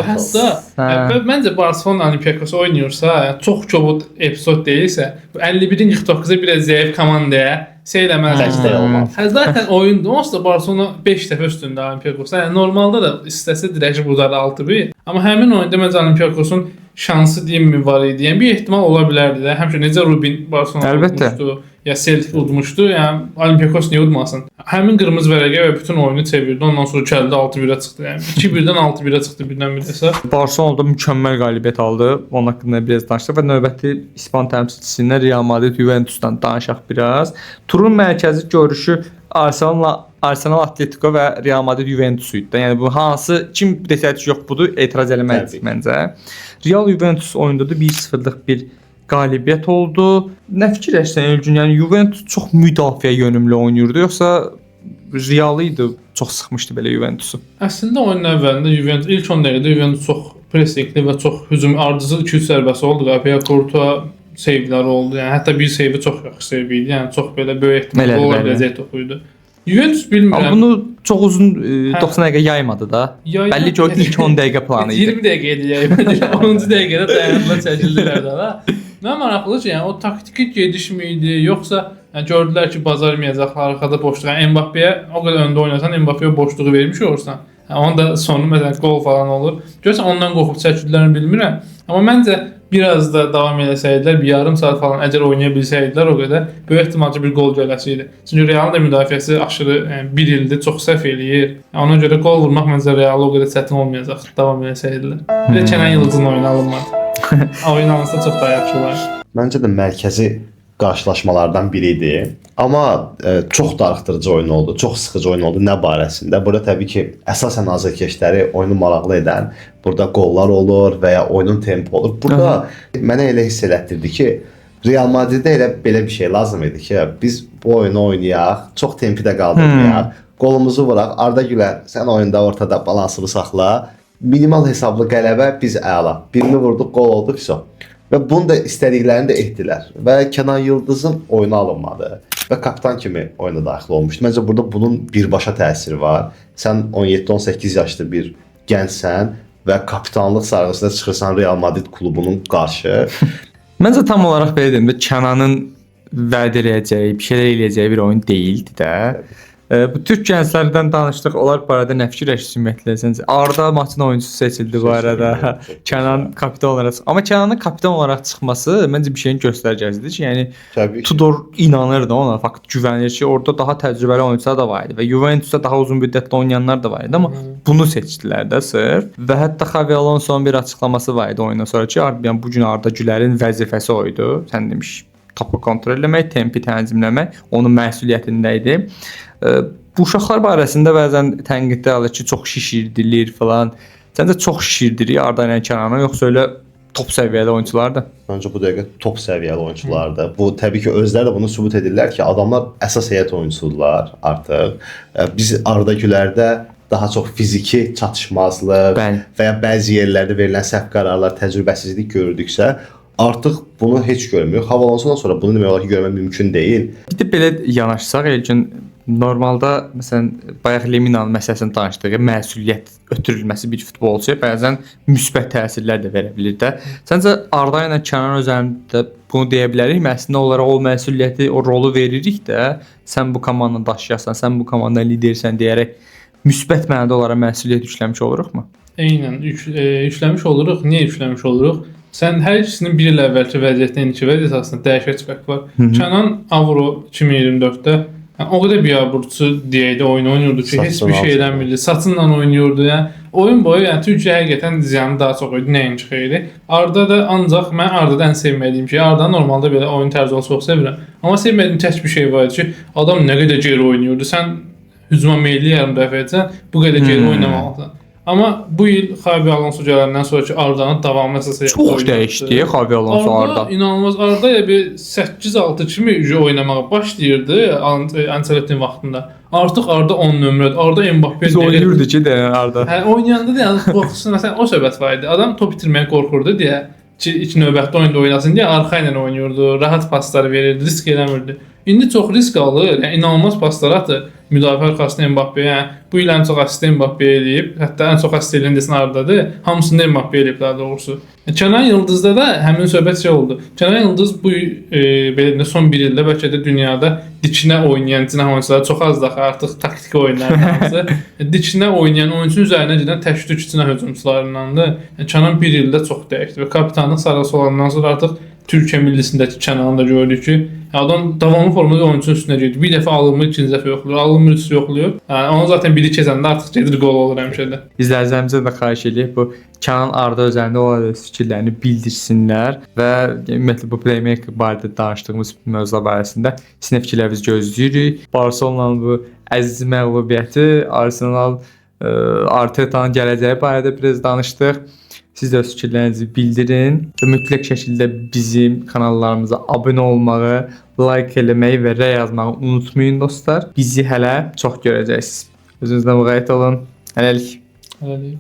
Hətta məncə Barcelona Olympiakos oynayırsa, çox kobud epizod deyilsə, 51-in 49-a biraz zəif komandaya eləməzlər olmaz. Zaten oyunda onsuz da Barcelona 5 dəfə üstündə Olympiakosda. Yəni normalda da istəsə dirəşib udar 6-1. Amma həmin oyunda məncə Olympiakosun şansı deyimmi var idi. Yəni bir ehtimal ola bilərdi də. Həmişə necə Rubin Barcelona olmuşdu. ya Celtic udmuşdu. Yəni Olympiakos niyə udmasın? Həmin qırmızı vərəqə və bütün oyunu çevirdi. Ondan sonra gəldi 6-1-ə çıxdı. Yəni 2-1-dən 6-1-ə çıxdı birdən-birə.
Barcelona'da mükəmməl qələbiyyət aldı. Onun haqqında biraz danışdıq və növbəti İspan təmsilçisindən Real Madrid Juventusdan danışaq biraz. Turun mərkəzi görüşü Arsenal Atletico və Real Madrid Juventus idi. Yəni bu hansı kim desək yox budur, etiraz eləməliyik məncə. Real Juventus oyunda da 1-0-lıq bir qələbiyyət oldu. Nə fikirləşsən Elgün? Yəni Juventus çox müdafiə yönümlü oynayırdı, yoxsa Real idi, çox sıxmışdı belə Juventusu?
Əslində oyunun əvvəlində Juventus ilk 10 dəqiqədə Juventus çox pressingli və çox hücum ardıcıl 2-3 zərbəsi oldu. Qapıya Courtois seyvləri oldu. Yəni hətta bir seyvi çox yaxşı seyv idi. Yəni çox belə böyük ehtimal gol olacaq topu idi. Juventus bilmirəm.
Amma bunu çox uzun 90 dəqiqə yaymadı da. Bəlli ki o ilk 10 dəqiqə planı idi.
20 dəqiqə idi yaymadı. 10-cu dəqiqədə dayandılar, çəkildilər də. Mən maraqlıdır ki, yəni o taktiki gediş mi idi, yoxsa yəni gördülər ki, bacarmayacaqlar, arxada boşluq. Yəni Mbappéyə o qədər öndə oynasan, Mbappéyə boşluğu vermiş olursan, yəni onun da sonu məsələn gol falan olur. Görürsən ondan qorxub çəkildiklərini bilmirəm. Amma məncə biraz da davam eləsəydilər, bir yarım saat falan əgər oynaya bilsəydilər o qədər böyük ehtimalca bir gol gələsi idi. Çünki Realın da müdafiəsi aşırı yəni, bir ildir çox səhv eləyir. Yəni, ona görə gol vurmaq məncə Real'a o qədər çətin olmayacaq davam eləsəydilər. Bir də Kenan Yıldızın oyunu alınmadı. Oyun alınsa çox daha yaxşı olar.
Məncə də mərkəzi qarşılaşmalardan biri idi. Amma çox darıxdırıcı oyun oldu, çox sıxıcı oyun oldu nə barəsində. Burada təbii ki, əsasən azərkeşləri oyunu maraqlı edən, burada qollar olur və ya oyunun tempo olur. Burada mənə elə hiss elətdirdi ki, Real Madriddə elə belə bir şey lazım idi ki, biz bu oyunu oynayaq, çox tempidə qaldırmayaq, qolumuzu vuraq, Arda Güler sən oyunda ortada balansını saxla, minimal hesablı qələbə biz əla. Birini vurduq, qol oldu, fiso. Və bunu da istədiklərini də etdilər. Və Kenan Yıldızın oyuna alınmadı və kapitan kimi oyuna daxil olmuşdu. Məncə burada bunun birbaşa təsiri var. Sən 17-18 yaşlı bir gəncsən və kapitanlıq sarğısına çıxırsan Real Madrid klubunun qarşı.
Məncə tam olaraq belə deyim də Kenanın vəd eləyəcəyi, bir şeylər eləyəcəyi bir oyun deyildi də. Bu Türk gənclərdən danışdıq. Onlar barədə nə fikirləşirsiniz ümumiyyətlə? Arda maçın oyunçusu seçildi bu arada. Kenan kapitan olaraq. Amma Kenanın kapitan olaraq çıxması məncə bir şeyin göstəricisidir ki, yəni Tudor inanırdı ona, fakt güvənir ki, orada daha təcrübəli oyunçular da var idi və Juventusda daha uzun müddətdə oynayanlar da var idi, amma bunu seçdilər də sırf. Və hətta Xavi Alonso'nun bir açıqlaması var idi oyundan sonra ki, yəni bu gün Arda Gülerin vəzifəsi o idi. Sən demiş, topu kontrol eləmək, tempi tənzimləmək onun məsuliyyətində idi. Bu uşaqlar barəsində bəzən tənqidlər alır ki, çox şişirdilir falan. Səncə çox şişirdirir Arda ilə Kenanı, yoxsa elə top səviyyəli oyunçulardır?
Məncə bu dəqiqə top səviyyəli oyunçulardır. Bu təbii ki, özləri də bunu sübut edirlər ki, adamlar əsas heyət oyunçusudular artıq. Biz Arda Gülerdə daha çox fiziki çatışmazlıq və ya bəzi yerlərdə verilən səhv qərarlar, təcrübəsizlik görürdüksə, artıq bunu heç görmüyor. Xavi Alonso'dan sonra bunu demək olar ki, görmək mümkün deyil.
Bir də belə yanaşsaq, Elgin, normalda məsələn bayaq Lemina'nın məsələsini danışdıq. Məsuliyyət ötürülməsi bir futbolçuya bəzən müsbət təsirlər də verə bilər də. Səncə Arda ilə Kenan üzərində bunu deyə bilərikmi? Əslində onlara o məsuliyyəti, o rolu veririk də, sən bu komandanı daşıyasan, sən bu komandanın lidersən deyərək müsbət mənada onlara məsuliyyət yükləmiş oluruqmu?
Eynən, yükləmiş oluruq. Niyə yükləmiş oluruq? Sən hər ikisinin bir il əvvəlki vəziyyətlə indiki vəziyyət arasında dəhşət fərq var. Kenan Avro 2024-də o qədər biabırçı deyəydi, oyun oynayırdı ki, heç bir şey eləmirdi. Saçınla oynayırdı. Yəni oyun boyu yəni Türkiyə həqiqətən ziyanı daha çox idi, nəinki xeyri. Arda da ancaq mən Arda'da ən sevmədiyim şey, Arda normalda belə oyun tərzi çox sevirəm. Amma sevmədiyim tək bir şey var idi ki, adam nə qədər geri oynayırdı. Sən hücuma meyilli yarım dəfə etsən, bu qədər geri oynamalısan. Amma bu il Xavi Alonso gələndən sonraki Arda'nın davamlı əsas
çox dəyişdi Xavi Alonso Arda.
İnanılmaz Arda ya bir 8-6 kimi oynamağa başlayırdı Ancelotti'nin vaxtında. Artıq Arda 10 nömrədir. Arda Mbappé
biz oynayırdı ki, deyən Arda.
Hə, oynayanda da yəni qorxusundan məsələn o söhbət var idi. Adam top itirməyə qorxurdu deyə ki, ilk növbətdə oyunda oynasın deyə arxa ilə oynayırdı, rahat pasları verirdi, risk eləmirdi. İndi çox risk alır, yəni inanılmaz paslar atır. Müdafiə arxasında Mbappé, yəni bu il ən çox asist Mbappé eləyib, hətta ən çox asist eləyən desin Ardadır. Hamısını Mbappé eləyib daha doğrusu. Kenan Yıldızda da həmin söhbət şey oldu. Kenan Yıldız bu belə son bir ildə bəlkə də dünyada dikinə oynayan cinah oyunçuları çox azdır artıq taktik oyunlardandır. Dikinə oynayan oyunçunun üzərinə gedən təşvik cinah hücumçularındandır. Kenan bir ildə çox dəyişdi və kapitanlıq sarısı olandan sonra artıq Türkiyə millisindəki Kenanı da gördük ki, Adam davamlı formada oyunçunun üstünə gedir. Bir dəfə alınmır, ikinci dəfə yoxlayır, alınmır, üstü yoxlayır. Yəni onu zaten biri keçəndə artıq gedir qol olur həmişə də.
İzləyicilərimizə də xahiş edirik bu Kənan Arda üzərində olan öz fikirlərini bildirsinlər və ümumiyyətlə bu playmaker barədə danışdığımız mövzular barəsində sizin fikirlərinizi gözləyirik. Barselonanın bu əziz məğlubiyyəti, Arsenal Arteta'nın gələcəyi barədə biraz danışdıq. Siz də öz fikirlərinizi bildirin və mütləq şəkildə bizim kanallarımıza abunə olmağı, like eləməyi və rəy yazmağı unutmayın dostlar. Bizi hələ çox görəcəksiniz. Özünüzdən müğayət olun. Hələlik.
Hələlik.